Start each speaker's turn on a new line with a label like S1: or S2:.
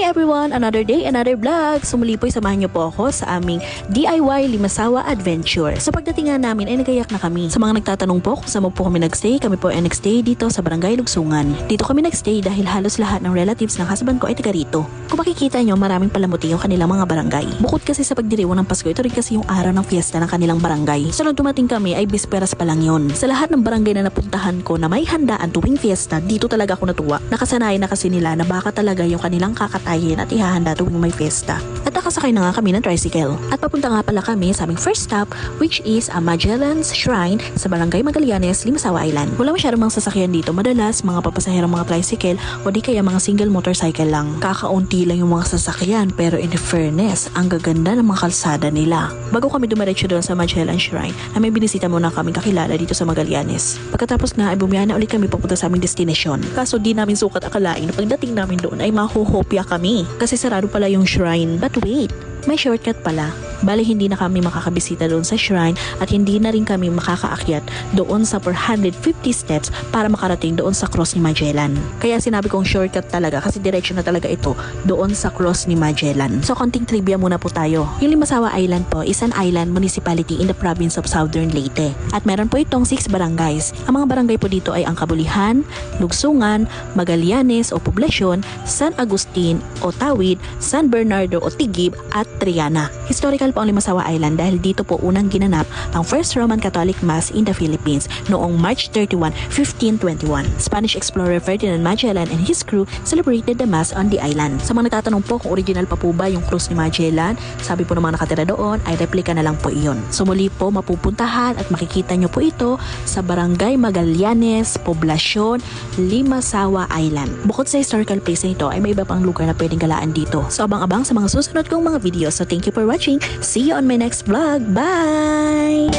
S1: everyone! Another day, another vlog! Sumuli po, samahan niyo po ako sa aming DIY Limasawa Adventure. Sa pagdating nga namin ay nagayak na kami. Sa mga nagtatanong po kung saan po kami nagstay, kami po ay nagstay dito sa Barangay Lugsungan. Dito kami nagstay dahil halos lahat ng relatives ng husband ko ay taga rito. Kung makikita nyo, maraming palamuti yung kanilang mga barangay. Bukod kasi sa pagdiriwang ng Pasko, ito rin kasi yung araw ng fiesta ng kanilang barangay. So nung dumating kami ay bisperas pa lang yun. Sa lahat ng barangay na napuntahan ko na may handaan tuwing fiesta, dito talaga ako natuwa. Nakasanayan na kasi nila na baka talaga yung kanilang kakatayin at ihahanda tuwing may fiesta. At nakasakay na nga kami ng tricycle. At papunta nga pala kami sa aming first stop, which is a Magellan's Shrine sa Barangay Magallanes, Limasawa Island. Wala masyadong mga sasakyan dito. Madalas mga papasaherong mga tricycle o di kaya mga single motorcycle lang. Kakaunti lang yung mga sasakyan, pero in fairness, ang gaganda ng mga kalsada nila. Bago kami dumiretso doon sa Magellan's Shrine, na may binisita muna kami kakilala dito sa Magallanes. Pagkatapos na ay bumiyahe na ulit kami papunta sa aming destination. Kaso di namin sukat akalain na pagdating namin doon ay mahuhopya kami. Kasi sarado pala yung shrine. But wait, may shortcut pala. Bali hindi na kami makakabisita doon sa shrine at hindi na rin kami makakaakyat doon sa 450 steps para makarating doon sa cross ni Magellan. Kaya sinabi kong shortcut talaga kasi direction na talaga ito doon sa cross ni Magellan. So konting trivia muna po tayo. Yung Limasawa Island po is an island municipality in the province of Southern Leyte. At meron po itong 6 barangays. Ang mga barangay po dito ay ang Kabulihan, Lugsungan, Magallanes o Poblacion, San Agustin o Tawid, San Bernardo o Tigib at Triana. Historical po ang Limasawa Island dahil dito po unang ginanap ang First Roman Catholic Mass in the Philippines noong March 31, 1521. Spanish explorer Ferdinand Magellan and his crew celebrated the Mass on the island. Sa mga nagtatanong po kung original pa po ba yung krus ni Magellan, sabi po ng mga nakatira doon ay replika na lang po iyon. So muli po mapupuntahan at makikita nyo po ito sa Barangay Magallanes, Poblacion, Limasawa Island. Bukod sa historical place na ito ay may iba pang lugar na pwedeng galaan dito. So abang-abang sa mga susunod kong mga videos. So thank you for watching. See you on my next vlog. Bye!